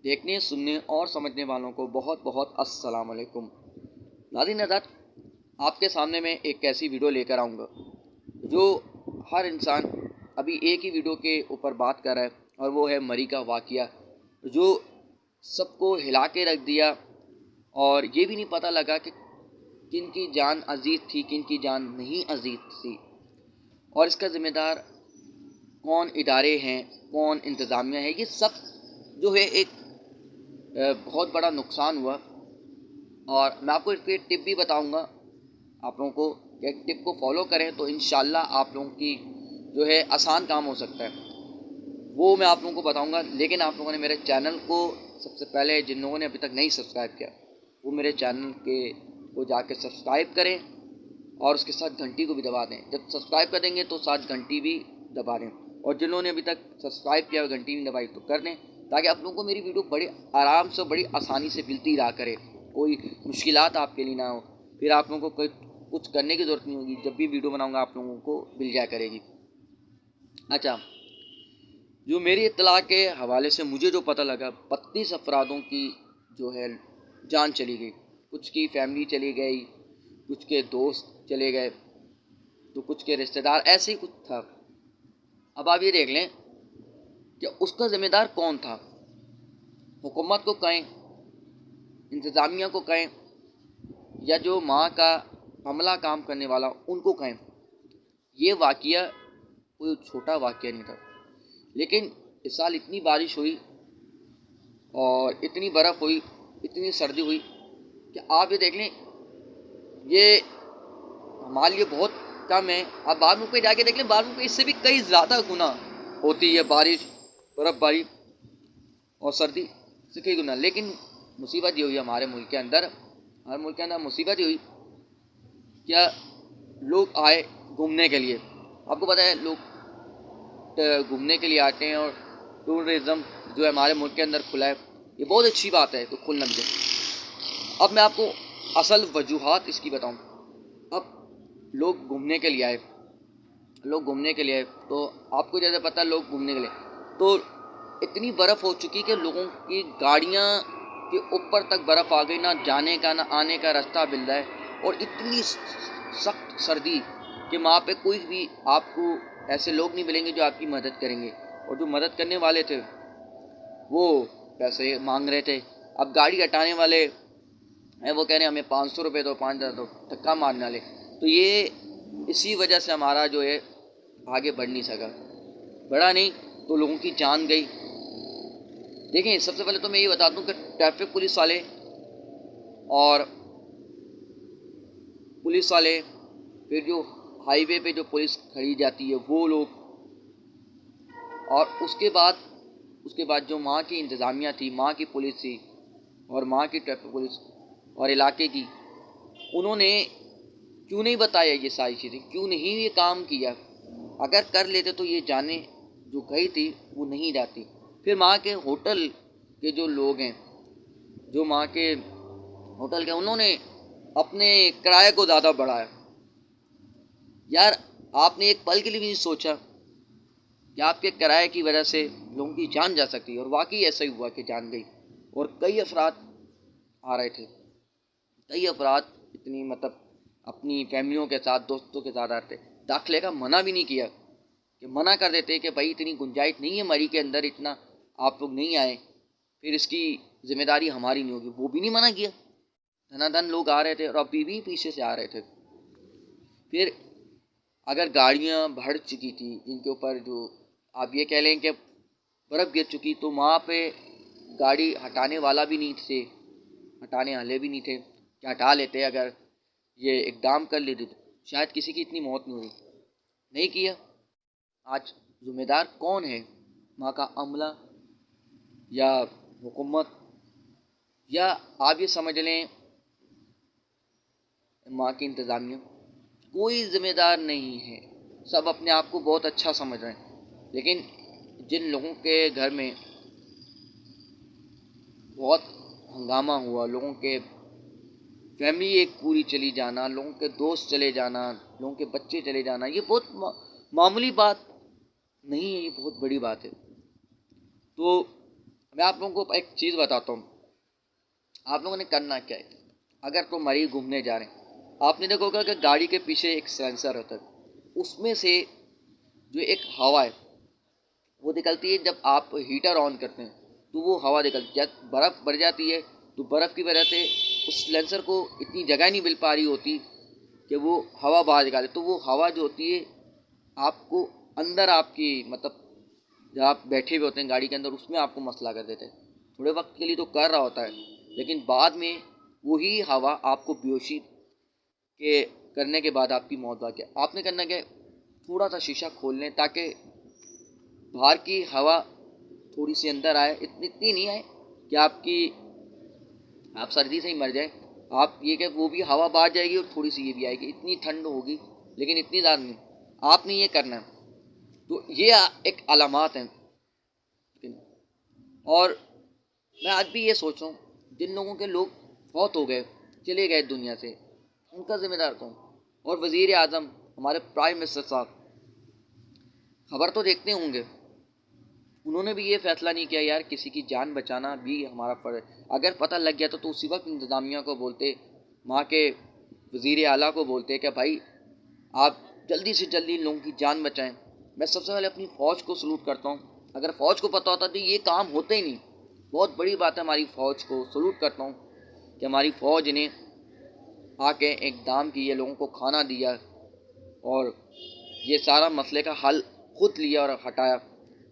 دیکھنے سننے اور سمجھنے والوں کو بہت بہت السلام علیکم۔ ناظرین حضرات، آپ کے سامنے میں ایک ایسی ویڈیو لے کر آؤں گا جو ہر انسان ابھی ایک ہی ویڈیو کے اوپر بات کر رہا ہے، اور وہ ہے مری کا واقعہ جو سب کو ہلا کے رکھ دیا، اور یہ بھی نہیں پتہ لگا کہ کن کی جان عزیز تھی، کن کی جان نہیں عزیز تھی، اور اس کا ذمہ دار کون ادارے ہیں، کون انتظامیہ ہے۔ یہ سب جو ہے ایک بہت بڑا نقصان ہوا، اور میں آپ کو اس پہ ٹپ بھی بتاؤں گا آپ لوگوں کو کہ ٹپ کو فالو کریں تو انشاءاللہ آپ لوگوں کی جو ہے آسان کام ہو سکتا ہے، وہ میں آپ لوگوں کو بتاؤں گا۔ لیکن آپ لوگوں نے میرے چینل کو سب سے پہلے، جن لوگوں نے ابھی تک نہیں سبسکرائب کیا، وہ میرے چینل کو جا کے سبسکرائب کریں، اور اس کے ساتھ گھنٹی کو بھی دبا دیں۔ جب سبسکرائب کر دیں گے تو ساتھ گھنٹی بھی دبا دیں، اور جن لوگوں نے ابھی تک سبسکرائب کیا اور گھنٹی نہیں دبائی تو کر دیں، تاکہ آپ لوگوں کو میری ویڈیو بڑے آرام سے، بڑی آسانی سے ملتی رہا کرے، کوئی مشکلات آپ کے لیے نہ ہو، پھر آپ لوگوں کو کوئی کچھ کرنے کی ضرورت نہیں ہوگی، جب بھی ویڈیو بناؤں گا آپ لوگوں کو مل جایا کرے گی۔ اچھا، جو میری اطلاع کے حوالے سے مجھے جو پتہ لگا، 32 افرادوں کی جو ہے جان چلی گئی، کچھ کی فیملی چلی گئی، کچھ کے دوست چلے گئے، تو کچھ کے رشتہ دار، ایسے ہی کچھ تھا۔ اب آپ یہ دیکھ لیں کہ اس کا ذمہ دار کون تھا، حکومت کو کہیں، انتظامیہ کو کہیں، یا جو ماں کا عملہ کام کرنے والا ان کو کہیں۔ یہ واقعہ کوئی چھوٹا واقعہ نہیں تھا، لیکن اس سال اتنی بارش ہوئی اور اتنی برف ہوئی، اتنی سردی ہوئی کہ آپ یہ دیکھ لیں، یہ ہمارے لیے بہت کم ہے۔ آپ بعض ملک پہ جا کے دیکھ لیں، بعض ملک پہ اس سے بھی کئی زیادہ گنا ہوتی ہے بارش، برف باری اور سردی سے کئی گنا۔ لیکن مصیبت یہ ہوئی ہمارے ملک کے اندر، ہر ملک کے اندر مصیبت یہ ہوئی کیا لوگ آئے گھومنے کے لیے۔ آپ کو پتہ ہے لوگ گھومنے کے لیے آتے ہیں، اور ٹورزم جو ہے ہمارے ملک کے اندر کھلا ہے، یہ بہت اچھی بات ہے کہ کھلنا بھی ہے۔ اب میں آپ کو اصل وجوہات اس کی بتاؤں۔ اب لوگ گھومنے کے لیے آئے، تو آپ کو جیسے پتہ، لوگ گھومنے کے لیے تو اتنی برف ہو چکی کہ لوگوں کی گاڑیاں کے اوپر تک برف آ گئی، نہ جانے کا نہ آنے کا راستہ مل رہا ہے، اور اتنی سخت سردی کہ وہاں پہ کوئی بھی آپ کو ایسے لوگ نہیں ملیں گے جو آپ کی مدد کریں گے، اور جو مدد کرنے والے تھے وہ پیسے مانگ رہے تھے۔ اب گاڑی ہٹانے والے وہ کہہ رہے ہیں ہمیں 500 روپے دو، 5000 دو، دھکا مارنے والے۔ تو یہ اسی وجہ سے ہمارا جو ہے آگے بڑھ نہیں سکا، بڑھا نہیں تو لوگوں کی جان گئی۔ دیکھیں، سب سے پہلے تو میں یہ بتا دوں کہ ٹریفک پولیس والے اور پولیس والے، پھر جو ہائی وے پہ جو پولیس کھڑی جاتی ہے وہ لوگ، اور اس کے بعد جو ماں کی انتظامیہ تھی، ماں کی پولیس تھی، اور ماں کی ٹریفک پولیس اور علاقے کی، انہوں نے کیوں نہیں بتایا یہ ساری چیزیں، کیوں نہیں یہ کام کیا؟ اگر کر لیتے تو یہ جانیں جو گئی تھی وہ نہیں جاتی۔ پھر ماں کے ہوٹل کے جو لوگ ہیں، جو ماں کے ہوٹل کے، انہوں نے اپنے کرائے کو زیادہ بڑھایا۔ یار، آپ نے ایک پل کے لیے بھی نہیں سوچا کہ آپ کے کرائے کی وجہ سے لوگوں کی جان جا سکتی ہے، اور واقعی ایسا ہی ہوا کہ جان گئی، اور کئی افراد آ رہے تھے، کئی افراد اتنی اپنی فیملیوں کے ساتھ، دوستوں کے ساتھ آتے۔ داخلے کا منع بھی نہیں کیا، کہ منع کر دیتے کہ بھائی اتنی گنجائش نہیں ہے مری کے اندر، اتنا آپ لوگ نہیں آئے، پھر اس کی ذمہ داری ہماری نہیں ہوگی، وہ بھی نہیں منع کیا۔ دھنا دھن لوگ آ رہے تھے، اور ابھی بھی پیچھے سے آ رہے تھے۔ پھر اگر گاڑیاں بڑھ چکی تھی جن کے اوپر جو آپ یہ کہہ لیں کہ برف گر چکی، تو وہاں پہ گاڑی ہٹانے والا بھی نہیں تھے، ہٹانے والے بھی نہیں تھے کہ ہٹا لیتے۔ اگر یہ اقدام کر لیتے تو شاید کسی کی اتنی موت نہیں ہوئی، نہیں کیا۔ آج ذمہ دار کون ہے؟ وہاں کا عملہ یا حکومت، یا آپ یہ سمجھ لیں ماں کی انتظامیہ؟ کوئی ذمہ دار نہیں ہے، سب اپنے آپ کو بہت اچھا سمجھ رہے ہیں۔ لیکن جن لوگوں کے گھر میں بہت ہنگامہ ہوا، لوگوں کے فیملی ایک پوری چلی جانا، لوگوں کے دوست چلے جانا، لوگوں کے بچے چلے جانا، یہ بہت معمولی بات نہیں ہے، یہ بہت بڑی بات ہے۔ تو میں آپ لوگوں کو ایک چیز بتاتا ہوں، آپ لوگوں نے کرنا کیا ہے۔ اگر تو مری گھومنے جا رہے ہیں، آپ نے دیکھا ہوگا کہ گاڑی کے پیچھے ایک سینسر ہوتا ہے، اس میں سے جو ایک ہوا ہے وہ نکلتی ہے۔ جب آپ ہیٹر آن کرتے ہیں تو وہ ہوا نکلتی ہے، جب برف بڑھ جاتی ہے تو برف کی وجہ سے اس سلینسر کو اتنی جگہ نہیں مل پا رہی ہوتی کہ وہ ہوا باہر نکالے، تو وہ ہوا جو ہوتی ہے آپ کو اندر، آپ کی مطلب جب آپ بیٹھے ہوئے ہوتے ہیں گاڑی کے اندر، اس میں آپ کو مسئلہ کر دیتے ہیں۔ تھوڑے وقت کے لیے تو کر رہا ہوتا ہے، لیکن بعد میں وہی ہوا آپ کو بیہوشی کے کرنے کے بعد آپ کی موت واقع۔ آپ نے کرنا کیا ہے، تھوڑا سا شیشہ کھول لیں تاکہ باہر کی ہوا تھوڑی سی اندر آئے، اتنی نہیں آئے کہ آپ سردی سے ہی مر جائیں۔ آپ یہ کہ وہ بھی ہوا باہر جائے گی اور تھوڑی سی یہ بھی آئے گی، اتنی ٹھنڈ ہوگی لیکن اتنی زیادہ نہیں۔ آپ نے یہ کرنا ہے، تو یہ ایک علامات ہیں۔ اور میں آج بھی یہ سوچ رہا ہوں، جن لوگوں کے لوگ فوت ہو گئے، چلے گئے دنیا سے، ان کا ذمہ دار کون؟ اور وزیر اعظم ہمارے پرائم منسٹر صاحب خبر تو دیکھتے ہوں گے، انہوں نے بھی یہ فیصلہ نہیں کیا یار کسی کی جان بچانا بھی ہمارا فرض ہے۔ اگر پتہ لگ گیا تو اسی وقت انتظامیہ کو بولتے، وہاں کے وزیر اعلیٰ کو بولتے کہ بھائی آپ جلدی سے جلدی ان لوگوں کی جان بچائیں۔ میں سب سے پہلے اپنی فوج کو سلوٹ کرتا ہوں، اگر فوج کو پتہ ہوتا تو یہ کام ہوتے ہی نہیں۔ بہت بڑی بات ہے، ہماری فوج کو سلوٹ کرتا ہوں کہ ہماری فوج نے آ کے اقدام کیے، لوگوں کو کھانا دیا اور یہ سارا مسئلے کا حل خود لیا اور ہٹایا۔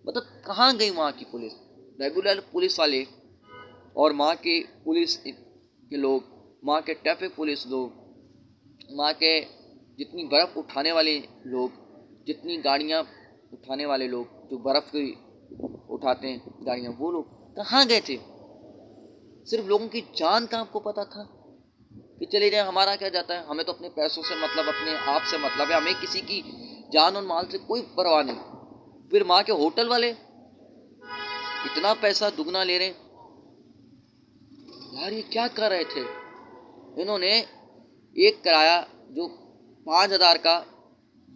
مطلب کہاں گئی وہاں کی پولیس، ریگولر پولیس والے اور وہاں کی پولیس کے لوگ، وہاں کے ٹریفک پولیس لوگ، وہاں کے جتنی برف اٹھانے والے لوگ، جتنی گاڑیاں اٹھانے والے لوگ جو برف کی اٹھاتے ہیں گاڑیاں، وہ لوگ کہاں گئے تھے؟ صرف لوگوں کی جان کا آپ کو پتہ تھا کہ چلے جائیں، ہمارا کیا جاتا ہے، ہمیں تو اپنے پیسوں سے مطلب، اپنے آپ سے مطلب ہے، ہمیں کسی کی جان اور مال سے کوئی پرواہ نہیں۔ پھر وہاں کے ہوٹل والے اتنا پیسہ دگنا لے رہے ہیں یار، یہ کیا کر رہے تھے؟ انہوں نے ایک کرایہ جو 5,000 کا،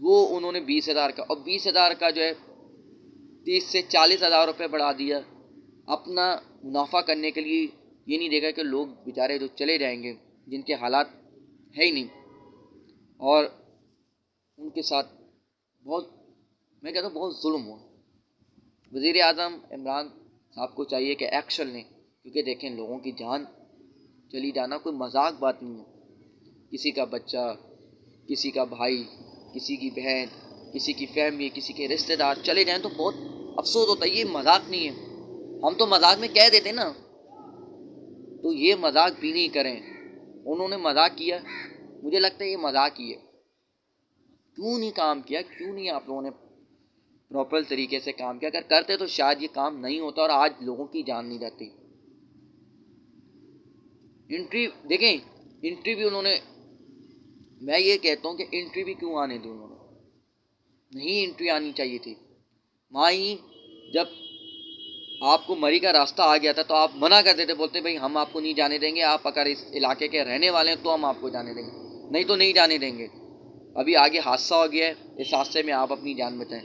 وہ انہوں نے 20,000 کا، اور 20,000 کا جو ہے 30 سے 40,000 روپے بڑھا دیا اپنا منافع کرنے کے لیے۔ یہ نہیں دیکھا کہ لوگ بیچارے جو چلے جائیں گے، جن کے حالات ہے ہی نہیں، اور ان کے ساتھ بہت، میں کہتا ہوں بہت ظلم ہوا۔ وزیر اعظم عمران صاحب کو چاہیے کہ ایکشن لیں، کیونکہ دیکھیں لوگوں کی جان چلی جانا کوئی مذاق بات نہیں ہے۔ کسی کا بچہ، کسی کا بھائی، کسی کی بہن، کسی کی فیملی، کسی کے رشتہ دار چلے جائیں تو بہت افسوس ہوتا ہے، یہ مذاق نہیں ہے۔ ہم تو مذاق میں کہہ دیتے نا، تو یہ مذاق بھی نہیں کریں۔ انہوں نے مذاق کیا، مجھے لگتا ہے یہ مذاق ہی ہے۔ کیوں نہیں کام کیا، کیوں نہیں آپ لوگوں نے پراپر طریقے سے کام کیا؟ اگر کرتے تو شاید یہ کام نہیں ہوتا اور آج لوگوں کی جان نہیں جاتی۔ انٹری دیکھیں، انٹری بھی انہوں نے، میں یہ کہتا ہوں کہ انٹری بھی کیوں آنے دی انہوں نے، نہیں انٹری آنی چاہیے تھی۔ وہاں ہی جب آپ کو مری کا راستہ آ گیا تھا تو آپ منع کر دیتے، بولتے بھائی ہم آپ کو نہیں جانے دیں گے، آپ اگر اس علاقے کے رہنے والے ہیں تو ہم آپ کو جانے دیں گے، نہیں تو نہیں جانے دیں گے۔ ابھی آگے حادثہ ہو گیا ہے، اس حادثے میں آپ اپنی جان بچائیں۔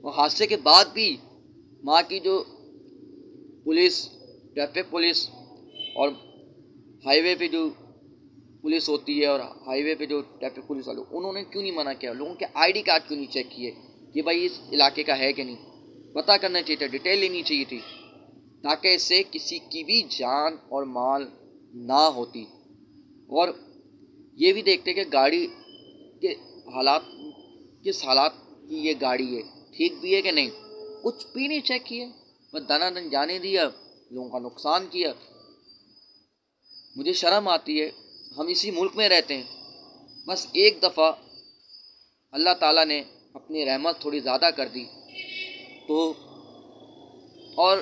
اور حادثے کے بعد بھی وہاں کی جو پولیس، ٹریفک پولیس اور ہائی وے پہ جو پولیس ہوتی ہے، اور ہائی وے پہ جو ٹریفک پولیس والے، انہوں نے کیوں نہیں منع کیا؟ لوگوں کے آئی ڈی کارڈ کیوں نہیں چیک کیے کہ بھائی اس علاقے کا ہے کہ نہیں؟ پتہ کرنا چاہیے تھا، ڈیٹیل لینی چاہیے تھی، تاکہ اس سے کسی کی بھی جان اور مال نہ ہوتی۔ اور یہ بھی دیکھتے کہ گاڑی کے حالات، کس حالات کی یہ گاڑی ہے، ٹھیک بھی ہے کہ نہیں، کچھ بھی نہیں چیک کیا، بس دنا دن جانے دیا، لوگوں کا نقصان کیا۔ مجھے شرم آتی ہے، ہم اسی ملک میں رہتے ہیں، بس ایک دفعہ اللہ تعالیٰ نے اپنی رحمت تھوڑی زیادہ کر دی تو، اور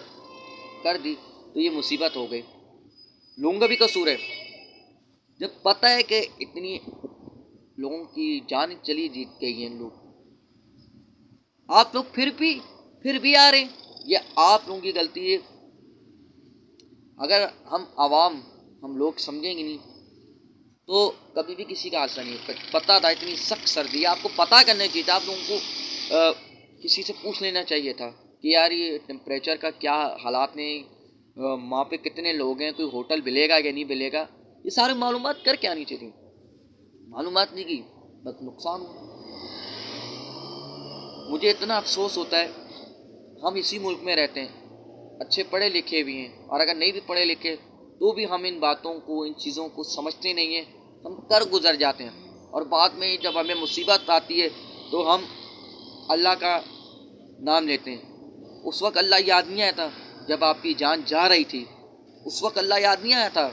کر دی تو یہ مصیبت ہو گئی۔ لوگوں کا بھی قصور ہے، جب پتہ ہے کہ اتنی لوگوں کی جان چلی جیت گئی ہیں لوگ، آپ لوگ پھر بھی آ رہے ہیں، یہ آپ لوگوں کی غلطی ہے۔ اگر ہم عوام، ہم لوگ سمجھیں گے نہیں تو کبھی بھی کسی کا حادثہ نہیں ہوتا۔ پتہ تھا اتنی سخت سردی ہے، آپ کو پتہ کرنا چاہیے تھا، آپ لوگوں کو کسی سے پوچھ لینا چاہیے تھا کہ یار یہ ٹمپریچر کا کیا حالات نے، وہاں پہ کتنے لوگ ہیں، کوئی ہوٹل ملے گا یا نہیں ملے گا، یہ سارے معلومات کر کے آنی چاہیے. معلومات نہیں کی بس نقصان ہوا. مجھے اتنا افسوس ہوتا ہے، ہم اسی ملک میں رہتے ہیں، اچھے پڑھے لکھے بھی ہیں، اور اگر نہیں بھی پڑھے لکھے تو بھی ہم ان باتوں کو، ان چیزوں کو سمجھتے نہیں ہیں، ہم کر گزر جاتے ہیں. اور بعد میں جب ہمیں مصیبت آتی ہے تو ہم اللہ کا نام لیتے ہیں. اس وقت اللہ یاد نہیں آیا تھا جب آپ کی جان جا رہی تھی؟ اس وقت اللہ یاد نہیں آیا تھا؟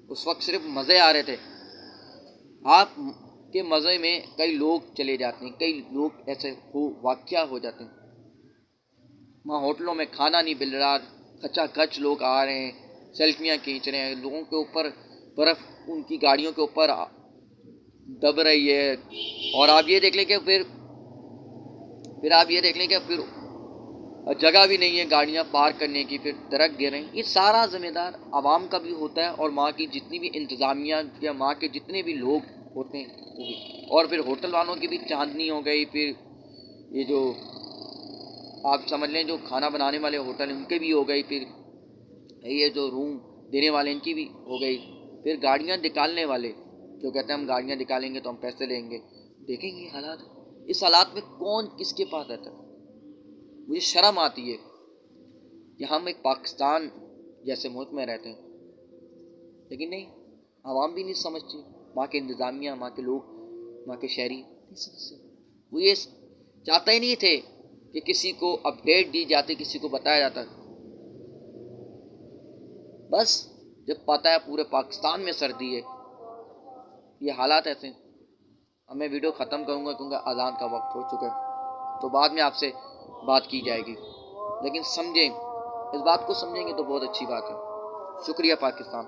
اس وقت صرف مزے آ رہے تھے. آپ کے مزے میں کئی لوگ چلے جاتے ہیں، کئی لوگ ایسے واقعہ ہو جاتے ہیں. وہاں ہوٹلوں میں کھانا نہیں مل رہا، کچا کچ لوگ آ رہے ہیں، سیلفیاں کھینچ رہے ہیں، لوگوں کے اوپر برف ان کی گاڑیوں کے اوپر دب رہی ہے. اور آپ یہ دیکھ لیں کہ پھر آپ یہ دیکھ لیں کہ پھر جگہ بھی نہیں ہے گاڑیاں پارک کرنے کی، پھر درخت گر رہے ہیں. یہ سارا ذمہ دار عوام کا بھی ہوتا ہے، اور وہاں کی جتنی بھی انتظامیہ یا وہاں کے جتنے بھی لوگ ہوتے ہیں وہ بھی. اور پھر ہوٹل والوں کی بھی چاندنی ہو گئی. پھر یہ جو آپ سمجھ لیں جو کھانا بنانے والے ہوٹل ہیں ان کے بھی ہو گئی. پھر یہ جو روم دینے والے ان کی بھی ہو گئی. پھر گاڑیاں نکالنے والے جو کہتے ہیں ہم گاڑیاں نکالیں گے تو ہم پیسے لیں گے. دیکھیں گے حالات، اس حالات میں کون کس کے پاس رہتا ہے. مجھے شرم آتی ہے کہ ہم ایک پاکستان جیسے ملک میں رہتے ہیں، لیکن نہیں، عوام بھی نہیں سمجھتی. وہاں کے انتظامیہ، وہاں کے لوگ، وہاں کے شہری نہیں سمجھتے. وہ یہ چاہتے ہی نہیں تھے کہ کسی کو اپڈیٹ دی جاتی، کسی کو بتایا جاتا. بس جب پتہ ہے پورے پاکستان میں سردی ہے، یہ حالات ایسے ہیں. اب میں ویڈیو ختم کروں گا کیونکہ اذان کا وقت ہو چکا ہے، تو بعد میں آپ سے بات کی جائے گی. لیکن سمجھیں، اس بات کو سمجھیں گے تو بہت اچھی بات ہے. شکریہ پاکستان.